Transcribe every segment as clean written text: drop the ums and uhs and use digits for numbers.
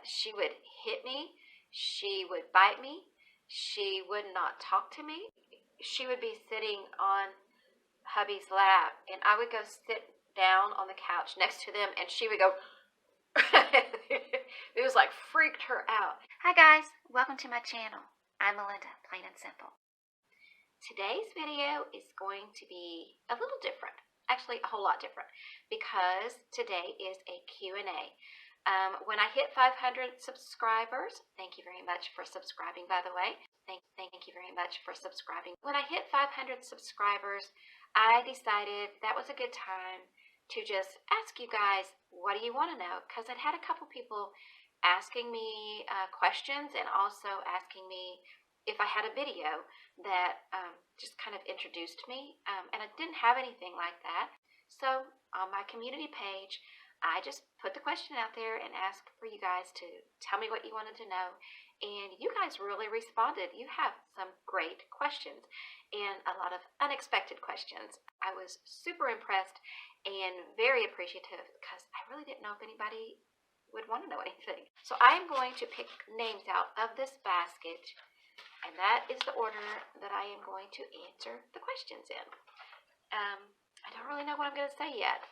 she would hit me. She would bite me. She would not talk to me. She would be sitting on hubby's lap, and I would go sit down on the couch next to them, and she would go. It was like freaked her out. Hi guys, welcome to my channel. I'm Melinda, plain and simple. Today's video is going to be a little different, actually a whole lot different, because today is a Q&A. When I hit 500 subscribers, thank you very much for subscribing, by the way. Thank you very much for subscribing. When I hit 500 subscribers, I decided that was a good time to just ask you guys, what do you want to know? Because I'd had a couple people asking me questions and also asking me if I had a video that just kind of introduced me, and I didn't have anything like that. So on my community page, I just put the question out there and asked for you guys to tell me what you wanted to know. And you guys really responded. You have some great questions and a lot of unexpected questions. I was super impressed and very appreciative because I really didn't know if anybody would want to know anything. So I'm going to pick names out of this basket, and that is the order that I am going to answer the questions in. I don't really know what I'm going to say yet.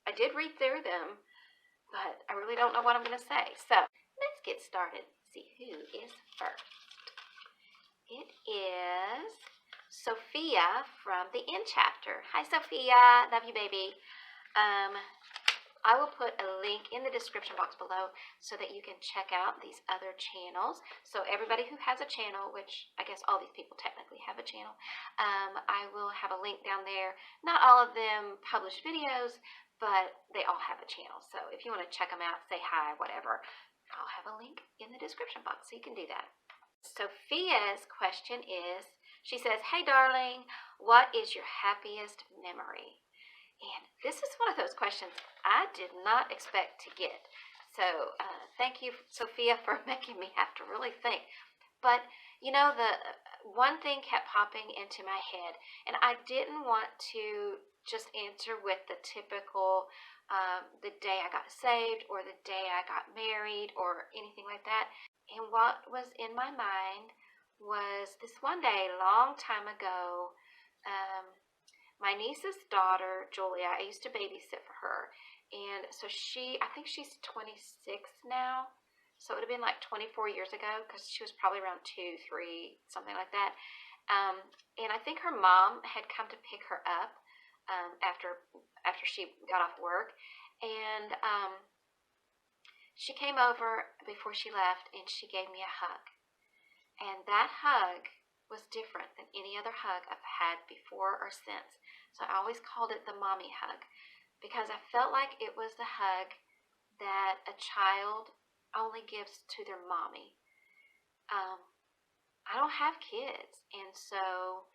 I did read through them, but I really don't know what I'm going to say. So let's get started. See who is first. It is Sophia from the End Chapter. Hi, Sophia. Love you, baby. I will put a link in the description box below so that you can check out these other channels. So everybody who has a channel, which I guess all these people technically have a channel, I will have a link down there. Not all of them publish videos, but they all have a channel. So if you want to check them out, say hi, whatever, I'll have a link in the description box so you can do that. Sophia's question is, she says, hey darling, what is your happiest memory? And this is one of those questions I did not expect to get. So thank you, Sophia, for making me have to really think. But, you know, the one thing kept popping into my head, and I didn't want to just answer with the typical, the day I got saved or the day I got married or anything like that. And what was in my mind was this one day, a long time ago, my niece's daughter, Julia, I used to babysit for her. And so I think she's 26 now. So it would have been like 24 years ago because she was probably around 2, 3, something like that. And I think her mom had come to pick her up after she got off work. And she came over before she left and she gave me a hug. And that hug was different than any other hug I've had before or since. So I always called it the mommy hug because I felt like it was the hug that a child only gives to their mommy. I don't have kids, and so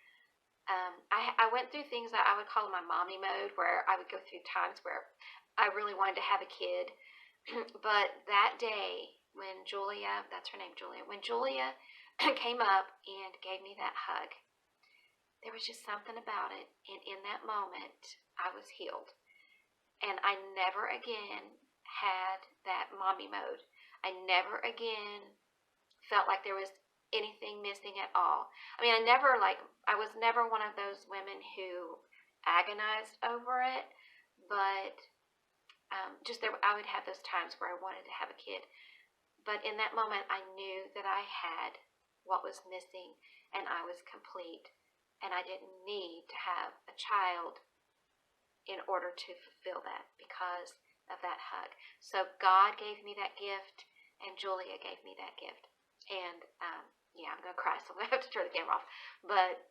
I went through things that I would call my mommy mode, where I would go through times where I really wanted to have a kid. But that day when Julia, that's her name, Julia, when Julia came up and gave me that hug, there was just something about it, and in that moment I was healed, and I never again had that mommy mode. I never again felt like there was anything missing at all. I mean, I was never one of those women who agonized over it, but I would have those times where I wanted to have a kid. But in that moment, I knew that I had what was missing, and I was complete, and I didn't need to have a child in order to fulfill that because of that hug. So God gave me that gift, and Julia gave me that gift. And yeah, I'm going to cry, so I'm going to have to turn the camera off. But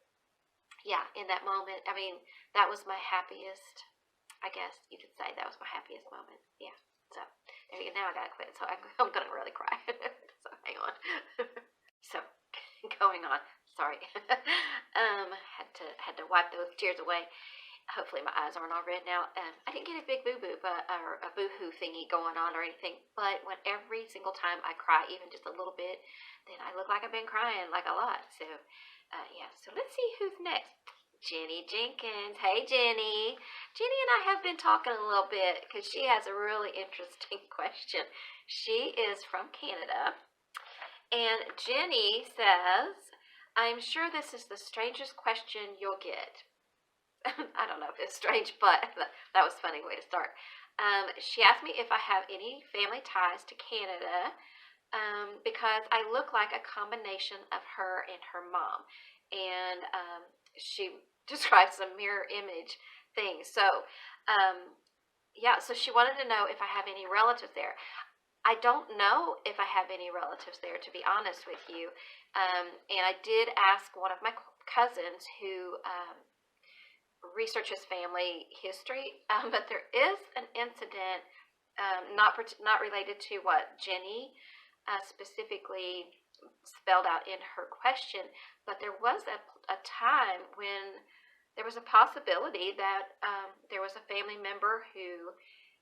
yeah, in that moment, I mean, that was my happiest, I guess you could say that was my happiest moment. Yeah. So there you go. Now I got to quit. So I'm going to really cry. So hang on. So going on. Sorry. Had to wipe those tears away. Hopefully my eyes aren't all red now. I didn't get a big boo-boo or a boo-hoo thingy going on or anything, but when every single time I cry, even just a little bit, then I look like I've been crying like a lot. So, yeah. So let's see who's next. Jenny Jenkins. Hey, Jenny. Jenny and I have been talking a little bit because she has a really interesting question. She is from Canada. And Jenny says, I'm sure this is the strangest question you'll get. I don't know if it's strange, but that was a funny way to start. She asked me if I have any family ties to Canada because I look like a combination of her and her mom. And she describes some mirror image things. So, yeah, so she wanted to know if I have any relatives there. I don't know if I have any relatives there, to be honest with you. And I did ask one of my cousins who researches family history, but there is an incident not related to what Jenny specifically spelled out in her question, but there was a time when there was a possibility that there was a family member who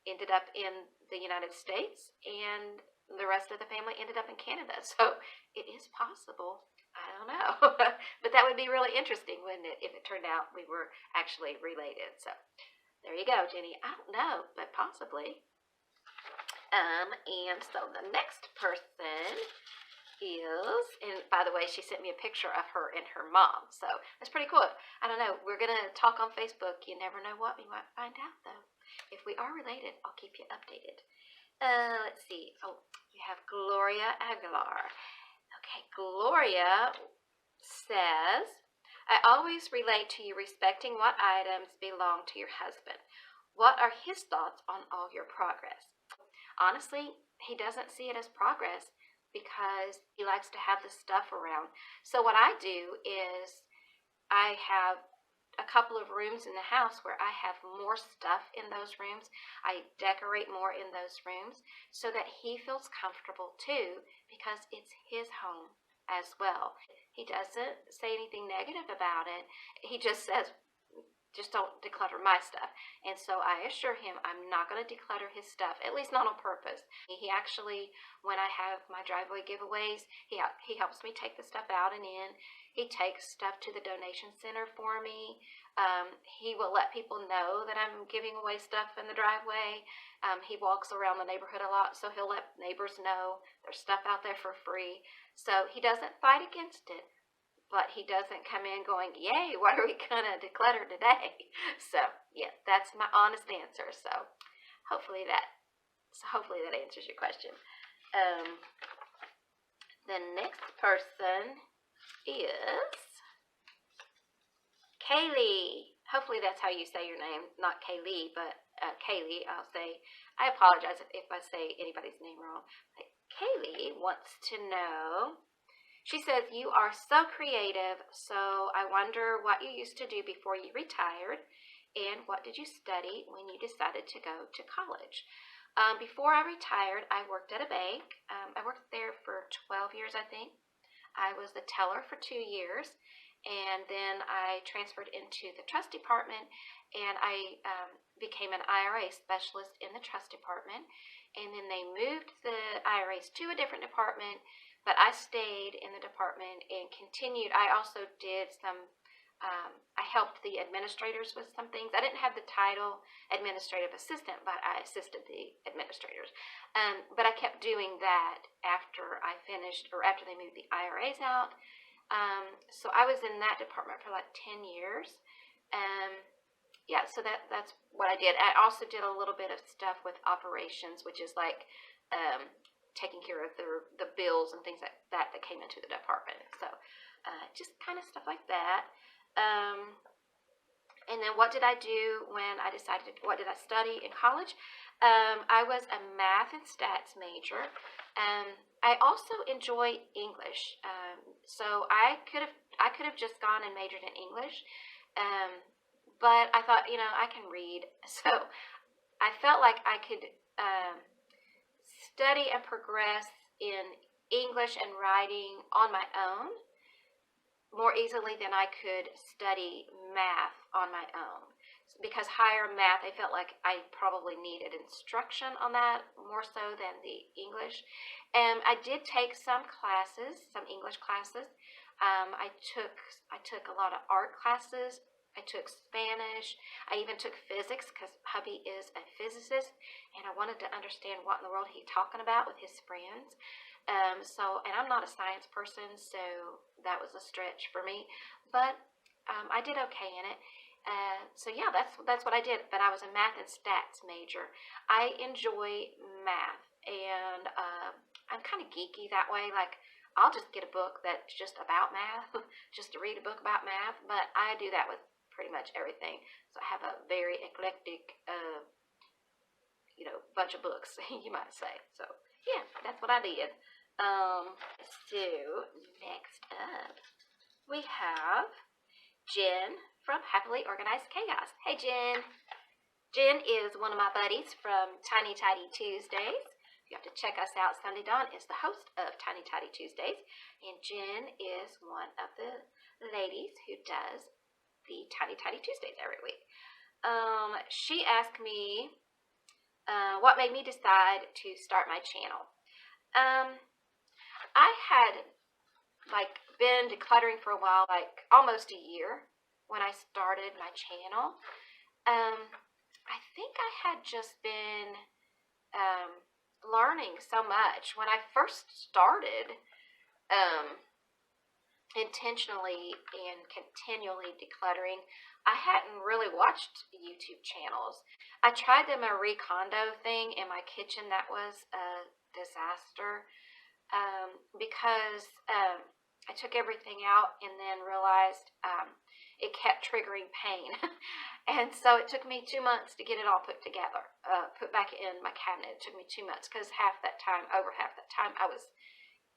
ended up in the United States, and the rest of the family ended up in Canada. So it is possible. I don't know. But that would be really interesting, wouldn't it, if it turned out we were actually related. So there you go, Jenny. I don't know, but possibly. And so the next person is, and by the way, she sent me a picture of her and her mom. So that's pretty cool. I don't know. We're going to talk on Facebook. You never know what we might find out, though. If we are related, I'll keep you updated. Let's see. Oh, we have Gloria Aguilar. Okay, Gloria says, I always relate to you respecting what items belong to your husband. What are his thoughts on all your progress? Honestly, he doesn't see it as progress because he likes to have the stuff around. So what I do is I have a couple of rooms in the house where I have more stuff in those rooms. I decorate more in those rooms so that he feels comfortable too, because it's his home as well. He doesn't say anything negative about it. He just says, just don't declutter my stuff. And so I assure him I'm not going to declutter his stuff, at least not on purpose. He actually, when I have my driveway giveaways, he helps me take the stuff out and in. He takes stuff to the donation center for me. He will let people know that I'm giving away stuff in the driveway. He walks around the neighborhood a lot, so he'll let neighbors know there's stuff out there for free. So he doesn't fight against it. But he doesn't come in going, yay, what are we going to declutter today? So, yeah, that's my honest answer. So, hopefully that answers your question. The next person is KaLeigh. Hopefully that's how you say your name. Not KaLeigh, but KaLeigh. I apologize if I say anybody's name wrong. But KaLeigh wants to know, she says, you are so creative, so I wonder what you used to do before you retired, and what did you study when you decided to go to college? Before I retired, I worked at a bank. I worked there for 12 years, I think. I was the teller for 2 years, and then I transferred into the trust department, and I became an IRA specialist in the trust department, and then they moved the IRAs to a different department. But I stayed in the department and continued. I also did some, I helped the administrators with some things. I didn't have the title administrative assistant, but I assisted the administrators. But I kept doing that after I finished, or after they moved the IRAs out. So I was in that department for like 10 years. Yeah, so that's what I did. I also did a little bit of stuff with operations, which is like, taking care of the bills and things like that came into the department. So just kind of stuff like that. And then what did I do when I decided, what did I study in college? I was a math and stats major. I also enjoy English. So I could have just gone and majored in English. But I thought, I can read. So I felt like I could study and progress in English and writing on my own more easily than I could study math on my own. Because higher math, I felt like I probably needed instruction on that more so than the English. And I did take some classes, some English classes. I took a lot of art classes. I took Spanish. I even took physics because hubby is a physicist, and I wanted to understand what in the world he's talking about with his friends. And I'm not a science person, so that was a stretch for me. But I did okay in it. So yeah, that's what I did. But I was a math and stats major. I enjoy math, and I'm kind of geeky that way. Like, I'll just get a book that's just about math, just to read a book about math. But I do that with pretty much everything. So I have a very eclectic, bunch of books, you might say. So yeah, that's what I did. So next up, we have Jen from Happily Organized Chaos. Hey, Jen. Jen is one of my buddies from Tiny Tidy Tuesdays. You have to check us out. Sunday Dawn is the host of Tiny Tidy Tuesdays, and Jen is one of the ladies who does the Tiny Tidy Tuesdays every week. She asked me what made me decide to start my channel. I had been decluttering for a while, almost a year when I started my channel. I think I had just been learning so much. When I first started intentionally and continually decluttering, I hadn't really watched YouTube channels. I tried the Marie Kondo thing in my kitchen. That was a disaster. Because I took everything out and then realized it kept triggering pain. And so it took me 2 months to get it all put together, put back in my cabinet. It took me 2 months because over half that time, I was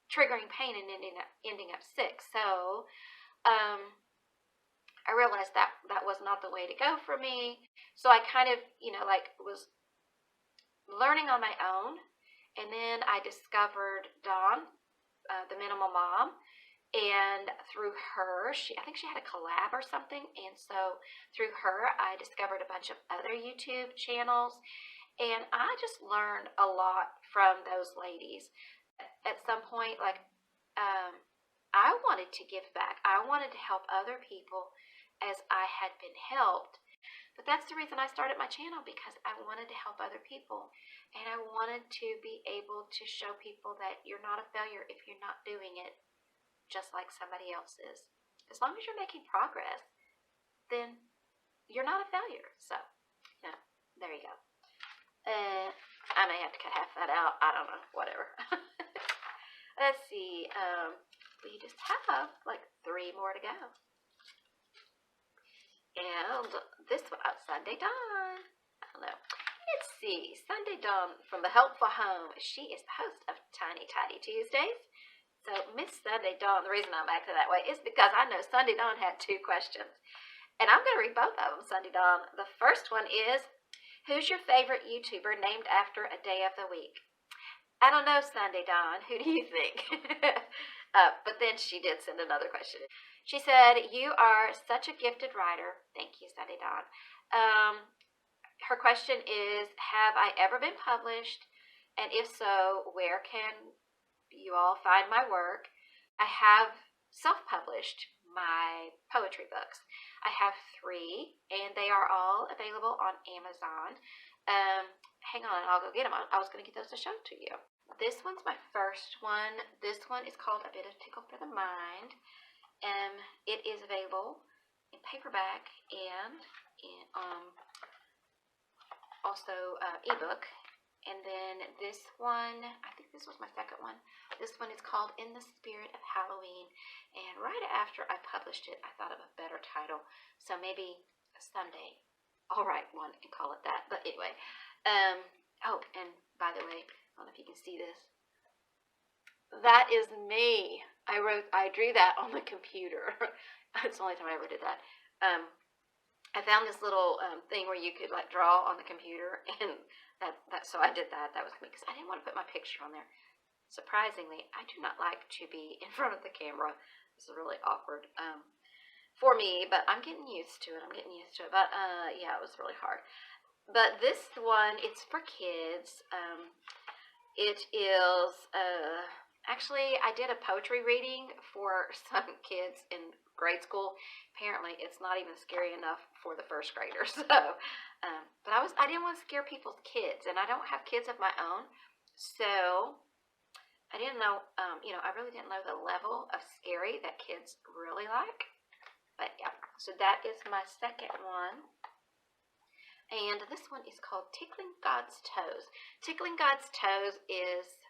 triggering pain and ending up sick. So I realized that was not the way to go for me. So I kind of, was learning on my own. And then I discovered Dawn, the Minimal Mom, and through her, I think she had a collab or something, and so through her, I discovered a bunch of other YouTube channels, and I just learned a lot from those ladies. At some point, I wanted to give back. I wanted to help other people as I had been helped. But that's the reason I started my channel, because I wanted to help other people. And I wanted to be able to show people that you're not a failure if you're not doing it just like somebody else is. As long as you're making progress, then you're not a failure. So, there you go. I may have to cut half that out. I don't know. Whatever. Let's see. We just have 3 more to go. And this one, Sunday Dawn. I don't know. Let's see. Sunday Dawn from the Helpful Home. She is the host of Tiny Tidy Tuesdays. So, Miss Sunday Dawn, the reason I'm acting that way is because I know Sunday Dawn had 2 questions. And I'm going to read both of them, Sunday Dawn. The first one is, who's your favorite YouTuber named after a day of the week? I don't know, Sunday Dawn. Who do you think? But then she did send another question. She said, you are such a gifted writer. Thank you, Sunday Dawn. Her question is, have I ever been published? And if so, where can you all find my work? I have self-published my poetry books. I have 3, and they are all available on Amazon. Hang on, I'll go get them. I was going to get those to show to you. This one's my first one. This one is called A Bit of Tickle for the Mind. It is available in paperback and in also ebook. And then this one, I think this was my second one. This one is called In the Spirit of Halloween. And right after I published it, I thought of a better title. So maybe someday I'll write one and call it that. But anyway, oh, and by the way, I don't know if you can see this. That is me. I drew that on the computer. It's the only time I ever did that. I found this little thing where you could draw on the computer, and so I did that. That was me because I didn't want to put my picture on there. Surprisingly, I do not like to be in front of the camera. This is really awkward for me, but I'm getting used to it. But yeah, it was really hard. But this one, it's for kids. It is Actually, I did a poetry reading for some kids in grade school. Apparently, it's not even scary enough for the first graders. But I didn't want to scare people's kids, and I don't have kids of my own, so I didn't know. I really didn't know the level of scary that kids really like. But yeah, so that is my second one. And this one is called Tickling God's Toes. Tickling God's Toes is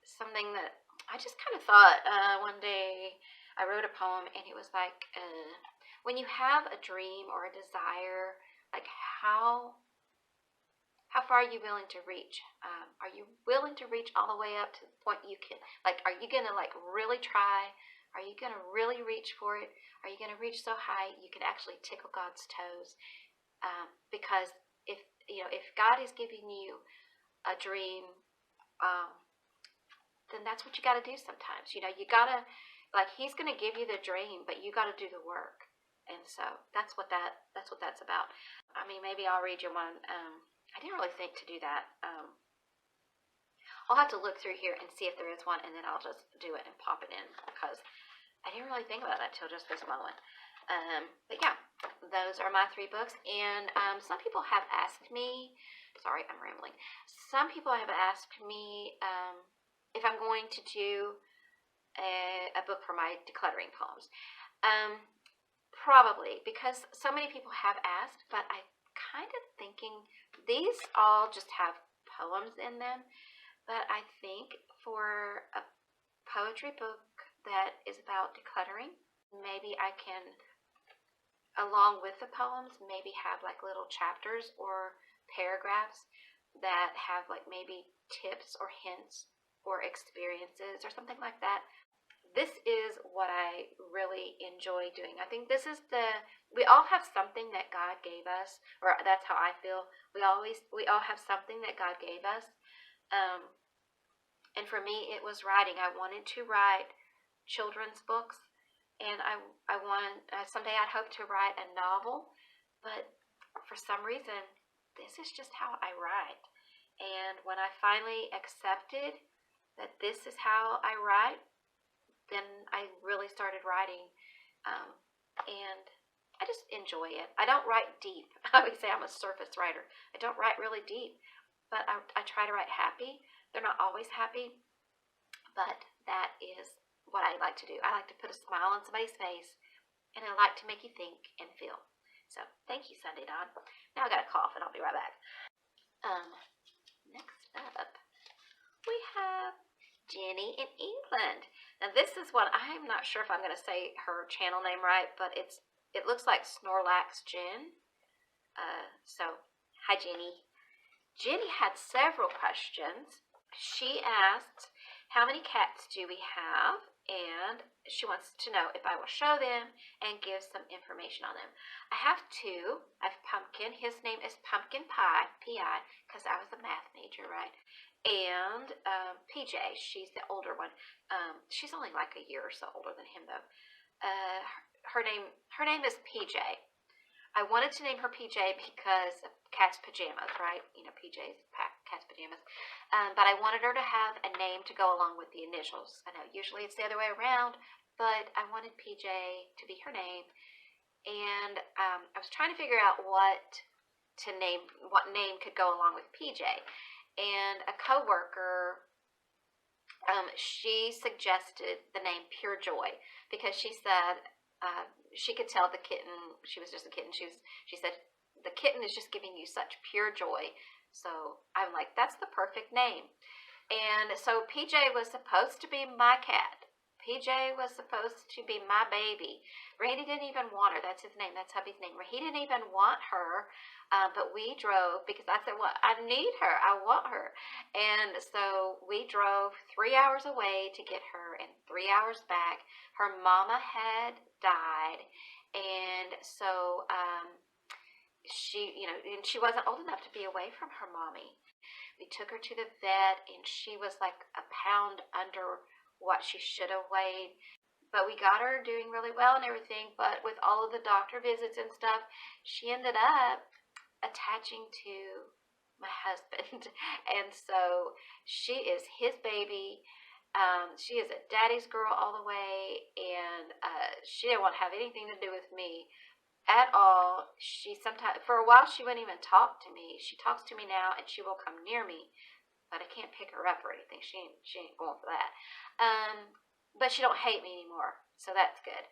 something that I just kind of thought one day. I wrote a poem, and it was like, when you have a dream or a desire, like how far are you willing to reach? Are you willing to reach all the way up to the point you can, like, are you going to like really try? Are you going to really reach for it? Are you going to reach so high you can actually tickle God's toes? Because if God is giving you a dream, then that's what you got to do sometimes. You got to, like, He's going to give you the dream, but you got to do the work. And so that's what that's about. I mean, maybe I'll read you one. I didn't really think to do that. I'll have to look through here and see if there is one, and then I'll just do it and pop it in, because I didn't really think about that till just this moment. But yeah, those are my 3 books. And some people have asked me, sorry, I'm rambling. Some people have asked me if I'm going to do a book for my decluttering poems. Probably, because so many people have asked, but I'm kind of thinking these all just have poems in them. But I think for a poetry book that is about decluttering, maybe I can, along with the poems, maybe have like little chapters or paragraphs that have like maybe tips or hints or experiences or something like that. This is what I really enjoy doing. I think this is we all have something that God gave us, or that's how I feel. We all have something that God gave us. And for me, it was writing. I wanted to write children's books, and someday I'd hope to write a novel, but for some reason, this is just how I write. And when I finally accepted that this is how I write, then I really started writing, and I just enjoy it. I don't write deep. I would say I'm a surface writer. I don't write really deep, but I try to write happy. They're not always happy, but that is what I like to do. I like to put a smile on somebody's face, and I like to make you think and feel. So thank you, Sunday Dawn. Now I got a cough, and I'll be right back. Next up, we have Jenny in England. Now this is one, I'm not sure if I'm going to say her channel name right, but it looks like Snorlax Jen. So, hi Jenny. Jenny had several questions. She asked, how many cats do we have? And she wants to know if I will show them and give some information on them. I have 2. I have Pumpkin. His name is Pumpkin Pie, P-I, because I was a math major, right? And PJ, she's the older one. She's only like a year or so older than him, though. Her name is PJ. I wanted to name her PJ because of cat's pajamas, right? PJ's cat's pajamas. But I wanted her to have a name to go along with the initials. I know usually it's the other way around, but I wanted PJ to be her name. And I was trying to figure out what name could go along with PJ. And a coworker, she suggested the name Pure Joy, because she said she could tell the kitten, she was just a kitten, she said the kitten is just giving you such pure joy. So I'm like, that's the perfect name. And so PJ was supposed to be my cat. PJ was supposed to be my baby. Randy didn't even want her. That's his name. That's Hubby's name. He didn't even want her, but we drove, because I said, well, I need her. I want her. And so we drove 3 hours away to get her and 3 hours back. Her mama had died, and so she wasn't old enough to be away from her mommy. We took her to the vet, and she was like a pound under what she should have weighed. But we got her doing really well and everything. But with all of the doctor visits and stuff, she ended up attaching to my husband. And so she is his baby. She is a daddy's girl all the way, and she didn't want to have anything to do with me at all. She sometimes, for a while, she wouldn't even talk to me. She talks to me now, and she will come near me, but I can't pick her up or anything. She ain't going for that. But she don't hate me anymore, so that's good.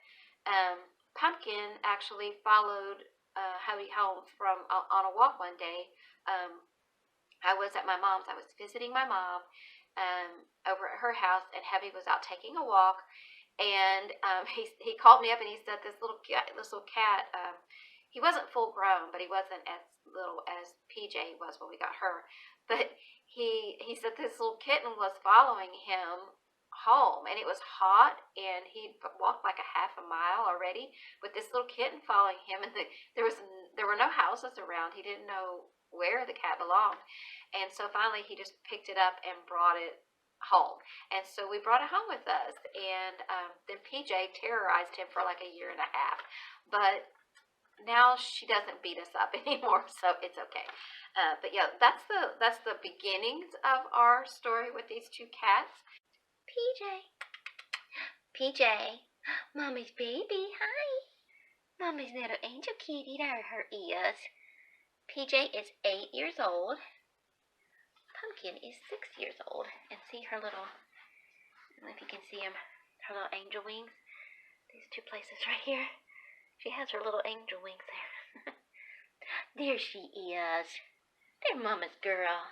Pumpkin actually followed Hubby home from on a walk one day. I was at my mom's. I was visiting my mom over at her house, and Hubby was out taking a walk. And he called me up and he said this little cat, he wasn't full grown, but he wasn't as little as PJ was when we got her. But he said this little kitten was following him home, and it was hot, and he walked like a half a mile already with this little kitten following him, and there were no houses around. He didn't know where the cat belonged, and so finally he just picked it up and brought it home. And so we brought it home with us, and then PJ terrorized him for like a year and a half, but now she doesn't beat us up anymore, so it's okay. But yeah, that's the beginnings of our story with these two cats. PJ, Mommy's baby, hi. Mommy's little angel kitty, there are her ears. PJ is 8 years old. Pumpkin is 6 years old. And see her little, I don't know if you can see them, her little angel wings. These two places right here. She has her little angel wings there. There she is. There's Mama's girl.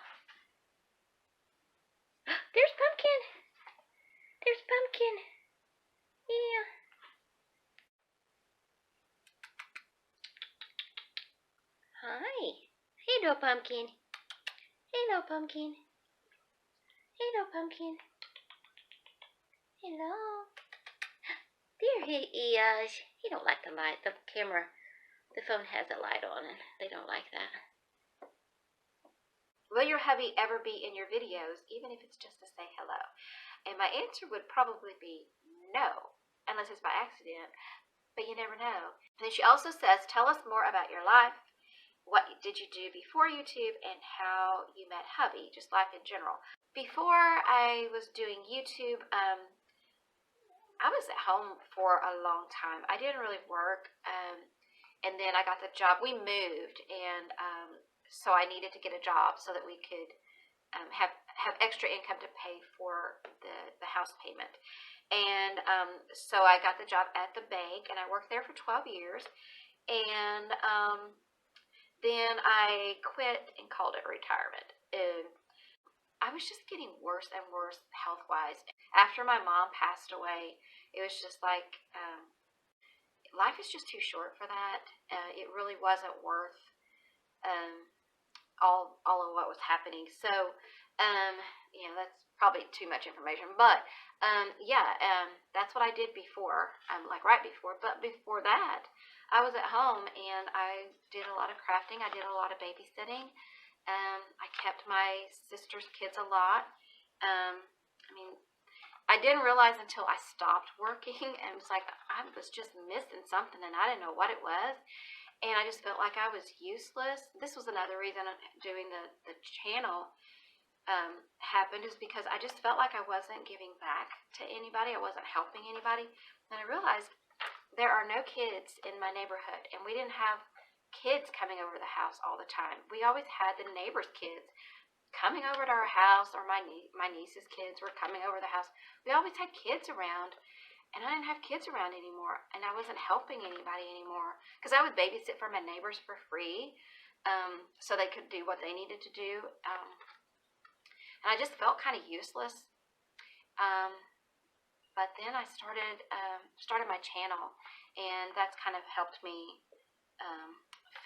There's Pumpkin. There's Pumpkin. Yeah. Hi. Hello, Pumpkin. Hello, Pumpkin. Hello, Pumpkin. Hello. There he is. He don't like the light. The camera, the phone has a light on, and they don't like that. Will your hubby ever be in your videos, even if it's just to say hello? And my answer would probably be no, unless it's by accident, but you never know. And then she also says, tell us more about your life. What did you do before YouTube, and how you met hubby, just life in general. Before I was doing YouTube, I was at home for a long time. I didn't really work, and then I got the job. We moved, and so I needed to get a job so that we could have extra income to pay for the house payment. And so I got the job at the bank, and I worked there for 12 years. And then I quit and called it retirement. I was just getting worse and worse health-wise. After my mom passed away, it was just like, life is just too short for that. It really wasn't worth all of what was happening. So, that's probably too much information. But, that's what I did before, like right before. But before that, I was at home, and I did a lot of crafting. I did a lot of babysitting. I kept my sister's kids a lot. I didn't realize until I stopped working, and it was like I was just missing something, and I didn't know what it was. And I just felt like I was useless. This was another reason doing the channel happened, is because I just felt like I wasn't giving back to anybody. I wasn't helping anybody. And I realized there are no kids in my neighborhood, and we didn't have kids coming over the house all the time. We always had the neighbors' kids coming over to our house, or my niece's kids were coming over the house. We always had kids around, and I didn't have kids around anymore, and I wasn't helping anybody anymore, because I would babysit for my neighbors for free, so they could do what they needed to do, and I just felt kind of useless. But then I started my channel, and that's kind of helped me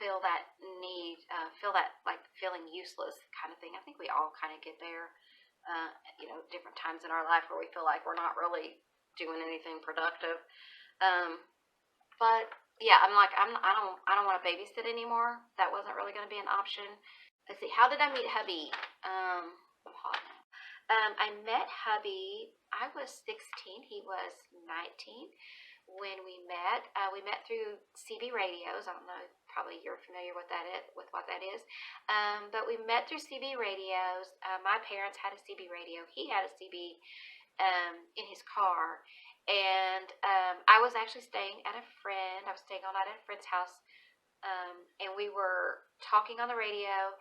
feel that need, feel that like feeling useless kind of thing. I think we all kind of get there, different times in our life where we feel like we're not really doing anything productive. But yeah, I don't want to babysit anymore. That wasn't really going to be an option. Let's see, how did I meet hubby? I'm hot now. I met hubby, I was 16, he was 19 when we met. We met through CB radios. I don't know, probably you're familiar with what that is. But we met through CB radios. My parents had a CB radio. He had a CB, in his car. And I was actually staying at a friend. I was staying all night at a friend's house, and we were talking on the radio.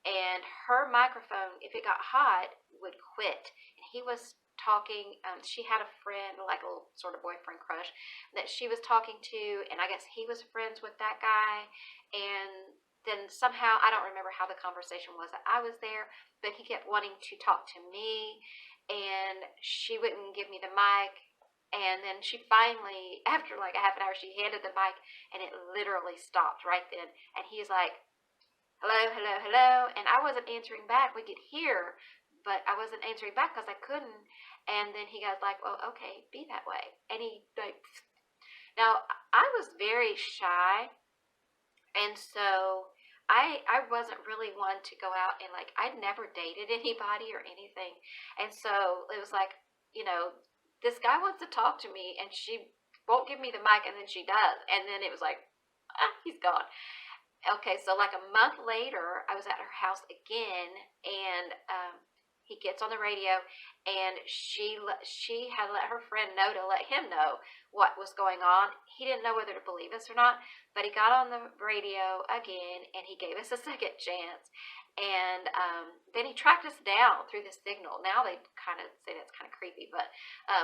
And her microphone, if it got hot, would quit. And he was talking. She had a friend, like a little sort of boyfriend crush, that she was talking to, and I guess he was friends with that guy. And then somehow, I don't remember how the conversation was that I was there, but he kept wanting to talk to me, and she wouldn't give me the mic. And then she finally, after like a half an hour, she handed the mic, and it literally stopped right then. And he's like, hello, hello, hello. And I wasn't answering back. We could hear, but I wasn't answering back because I couldn't. And then he goes like, well, okay, be that way. And he like, now I was very shy. And so I wasn't really one to go out and like, I'd never dated anybody or anything. And so it was like, you know, this guy wants to talk to me, and she won't give me the mic, and then she does. And then it was like, he's gone. Okay, so like a month later, I was at her house again, and he gets on the radio, and she had let her friend know to let him know what was going on. He didn't know whether to believe us or not, but he got on the radio again, and he gave us a second chance. And then he tracked us down through the signal. Now they kind of say that's kind of creepy, but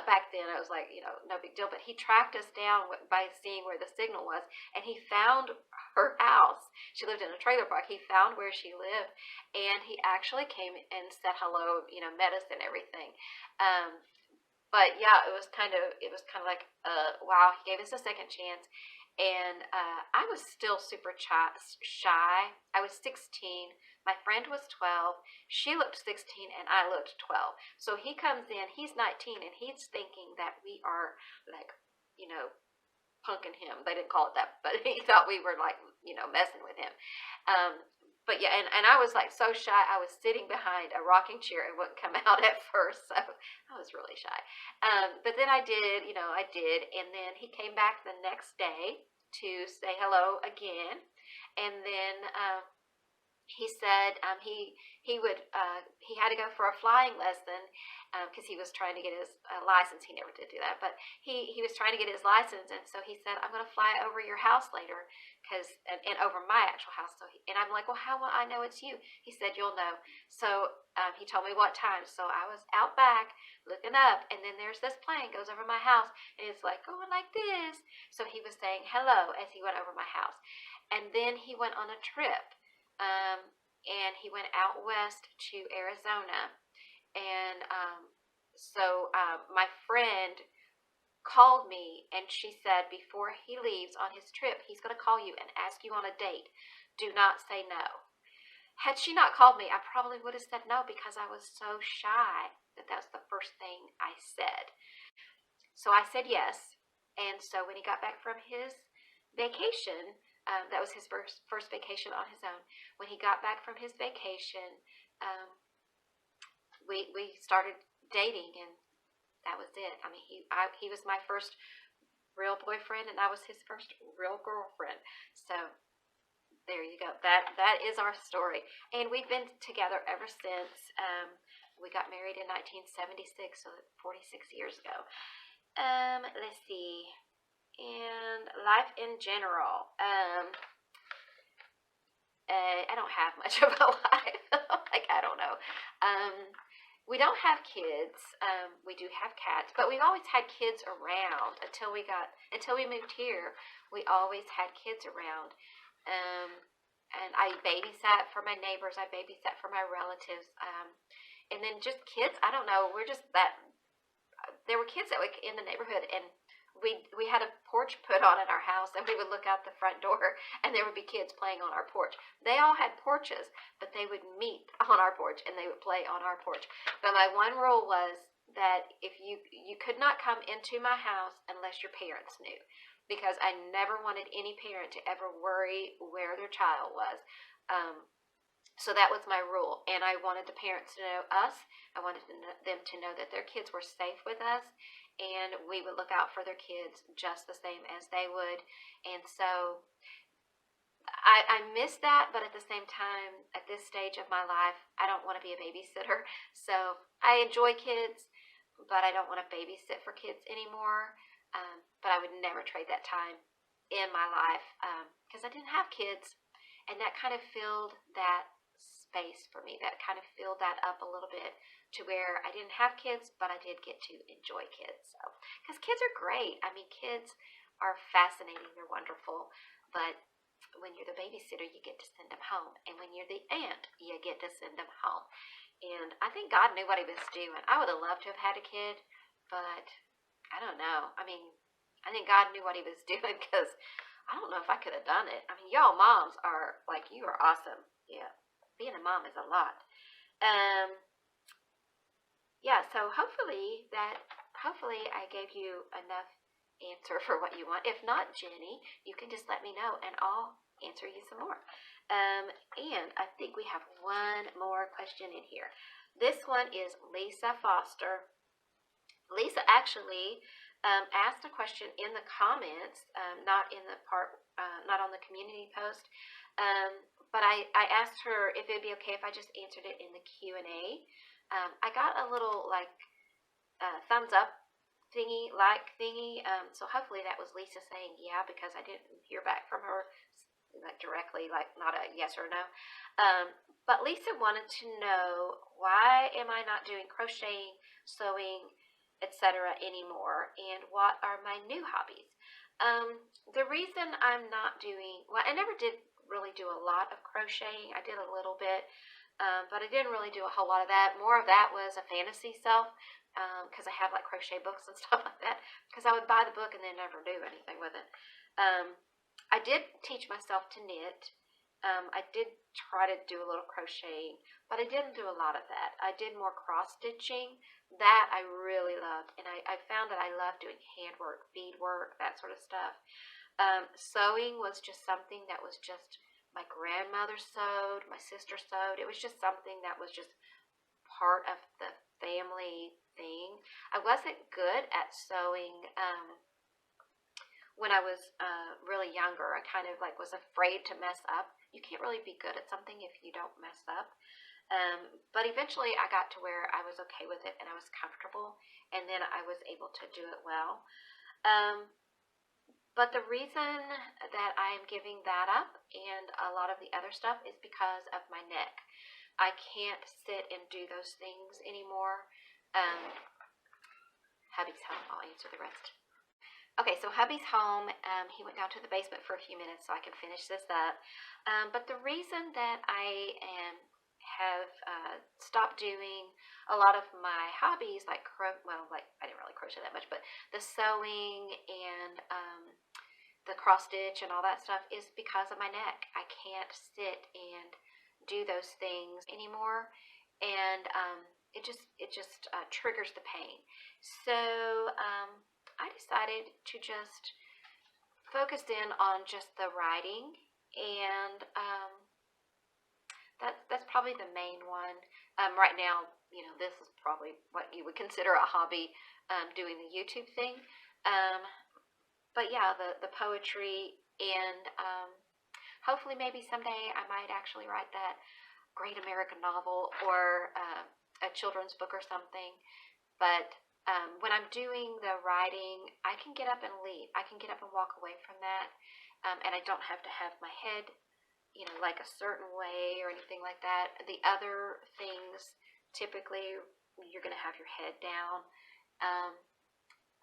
back then I was like, you know, no big deal. But he tracked us down by seeing where the signal was, and he found her house. She lived in a trailer park. He found where she lived, and he actually came and said hello, you know, met us and everything. But yeah, it was kind of like, wow, he gave us a second chance. And I was still super shy. I was 16. My friend was 12. She looked 16, and I looked 12. So he comes in. He's 19, and he's thinking that we are like, you know, punking him. They didn't call it that, but he thought we were like, you know, messing with him. But yeah, and I was like so shy. I was sitting behind a rocking chair and wouldn't come out at first. So I was really shy. But then I did, you know, I did. And then he came back the next day to say hello again. And then he said he had to go for a flying lesson because he was trying to get his license. He never did do that, but he was trying to get his license, and so he said, I'm going to fly over your house later, and over my actual house. So and I'm like, well, how will I know it's you? He said, you'll know. So he told me what time. So I was out back looking up, and then there's this plane goes over my house, and it's like going like this. So he was saying hello as he went over my house, and then he went on a trip. And he went out west to Arizona. And so my friend called me, and she said before he leaves on his trip, he's going to call you and ask you on a date. Do not say no. Had she not called me, I probably would have said no because I was so shy that was the first thing I said. So I said yes. And so when he got back from his vacation, that was his first vacation on his own. When he got back from his vacation, we started dating, and that was it. I mean, he was my first real boyfriend, and I was his first real girlfriend. So there you go. That is our story, and we've been together ever since. We got married in 1976, so 46 years ago. Let's see. And life in general. I don't have much of a life. Like, I don't know. We don't have kids. We do have cats, but we've always had kids around until we moved here. We always had kids around. And I babysat for my neighbors. I babysat for my relatives. And then just kids, I don't know. We're just that. There were kids that were in the neighborhood, and we had a porch put on at our house, and we would look out the front door, and there would be kids playing on our porch. They all had porches, but they would meet on our porch, and they would play on our porch. But my one rule was that if you could not come into my house unless your parents knew, because I never wanted any parent to ever worry where their child was. So that was my rule, and I wanted the parents to know us. I wanted them to know that their kids were safe with us, and we would look out for their kids just the same as they would. And so I miss that, but at the same time, at this stage of my life, I don't want to be a babysitter. So I enjoy kids, but I don't want to babysit for kids anymore. But I would never trade that time in my life because I didn't have kids, and that kind of filled that space for me. That kind of filled that up a little bit to where I didn't have kids, but I did get to enjoy kids. So, because kids are great. I mean, kids are fascinating. They're wonderful, but when you're the babysitter, you get to send them home, and when you're the aunt, you get to send them home. And I think God knew what he was doing. I would have loved to have had a kid, but I don't know. I mean, I think God knew what he was doing because I don't know if I could have done it. I mean, y'all moms are like, you are awesome. Yeah, being a mom is a lot. Yeah, so hopefully I gave you enough answer for what you want. If not, Jenny, you can just let me know and I'll answer you some more. And I think we have one more question in here. This one is Lisa Foster. Lisa actually asked a question in the comments, not in the part, not on the community post. But I asked her if it'd be okay if I just answered it in the Q&A. I got a little like thumbs up thingy, so hopefully that was Lisa saying yeah, because I didn't hear back from her like directly, like not a yes or no. But Lisa wanted to know, why am I not doing crocheting, sewing, etc. anymore, and what are my new hobbies? The reason I'm not doing, well, I never did really do a lot of crocheting. I did a little bit, but I didn't really do a whole lot of that. More of that was a fantasy self, because I have like crochet books and stuff like that, because I would buy the book and then never do anything with it. I did teach myself to knit. I did try to do a little crocheting, but I didn't do a lot of that. I did more cross stitching. That I really loved, and I found that I love doing handwork, beadwork, that sort of stuff. Sewing was just something that was just, my grandmother sewed, my sister sewed. It was just something that was just part of the family thing. I wasn't good at sewing when I was really younger. I kind of like was afraid to mess up. You can't really be good at something if you don't mess up. But eventually I got to where I was okay with it and I was comfortable, and then I was able to do it well. But the reason that I am giving that up and a lot of the other stuff is because of my neck. I can't sit and do those things anymore. Hubby's home. I'll answer the rest. Okay, so hubby's home. He went down to the basement for a few minutes so I can finish this up. But the reason that I have stopped doing a lot of my hobbies, like I didn't really crochet that much, but the sewing and the cross stitch and all that stuff, is because of my neck. I can't sit and do those things anymore, and it just triggers the pain. So I decided to just focus in on just the writing, and that's probably the main one. Right now, this is probably what you would consider a hobby, doing the YouTube thing. But yeah, the poetry, and hopefully maybe someday I might actually write that great American novel or a children's book or something. But when I'm doing the writing, I can get up and leave. I can get up and walk away from that, and I don't have to have my head, like a certain way or anything like that. The other things, typically, you're going to have your head down.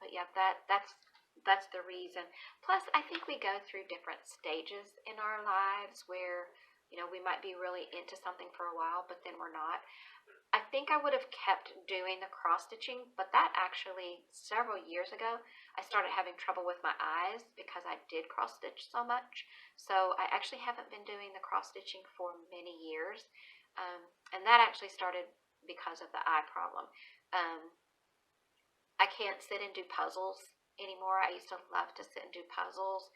But yeah, that's the reason. Plus, I think we go through different stages in our lives where, we might be really into something for a while, but then we're not. I think I would have kept doing the cross stitching, but that actually, several years ago, I started having trouble with my eyes because I did cross stitch so much. So I actually haven't been doing the cross stitching for many years. And that actually started because of the eye problem. I can't sit and do puzzles anymore. I used to love to sit and do puzzles.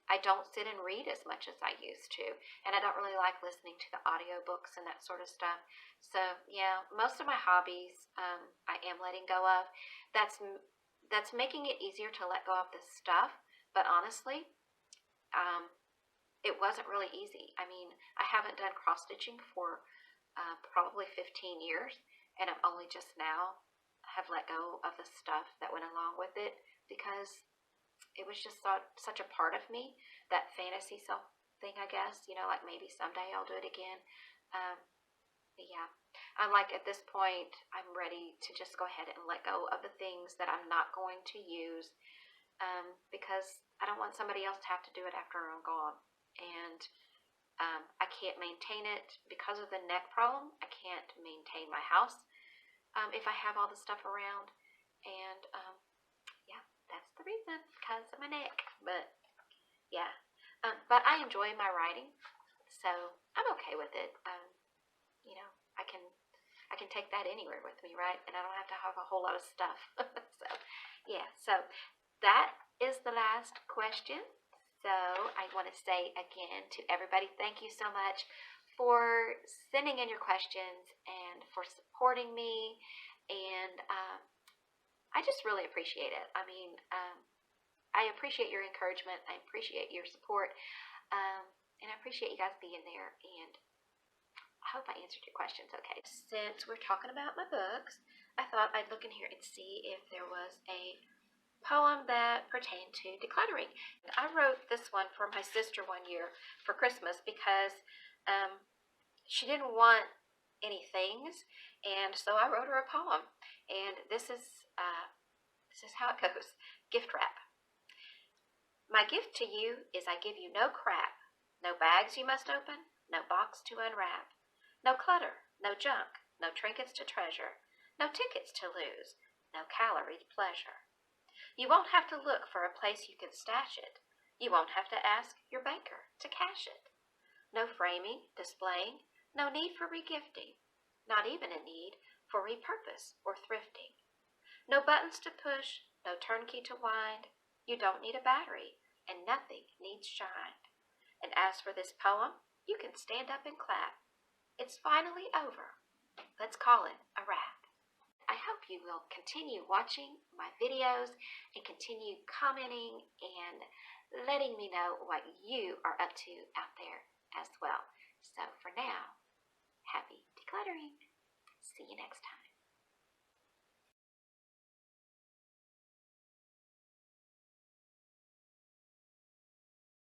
I don't sit and read as much as I used to, and I don't really like listening to the audiobooks and that sort of stuff. So yeah, most of my hobbies I am letting go of. That's making it easier to let go of this stuff, but honestly, it wasn't really easy. I mean, I haven't done cross stitching for probably 15 years, and I'm only just now have let go of the stuff that went along with it, because it was just such a part of me, that fantasy self thing, I guess, like maybe someday I'll do it again. But yeah, I'm like, at this point, I'm ready to just go ahead and let go of the things that I'm not going to use, because I don't want somebody else to have to do it after I'm gone. And I can't maintain it because of the neck problem. I can't maintain my house if I have all the stuff around. And yeah, that's the reason, because of my neck. But yeah, but I enjoy my writing, so I'm okay with it. I can take that anywhere with me, right? And I don't have to have a whole lot of stuff. So yeah, so that is the last question. So I want to say again to everybody, thank you so much for sending in your questions and for supporting me. And I just really appreciate it. I mean, I appreciate your encouragement. I appreciate your support. And I appreciate you guys being there. And I hope I answered your questions okay. Since we're talking about my books, I thought I'd look in here and see if there was a poem that pertained to decluttering. I wrote this one for my sister one year for Christmas, because she didn't want any things, and so I wrote her a poem. And this is how it goes. Gift wrap. My gift to you is I give you no crap, no bags you must open, no box to unwrap, no clutter, no junk, no trinkets to treasure, no tickets to lose, no calorie pleasure. You won't have to look for a place you can stash it. You won't have to ask your banker to cash it. No framing, displaying, no need for regifting, not even a need for repurpose or thrifting. No buttons to push, no turnkey to wind. You don't need a battery, and nothing needs shined. And as for this poem, you can stand up and clap. It's finally over. Let's call it a wrap. I hope you will continue watching my videos and continue commenting and letting me know what you are up to out there as well. So for now, happy decluttering. See you next time.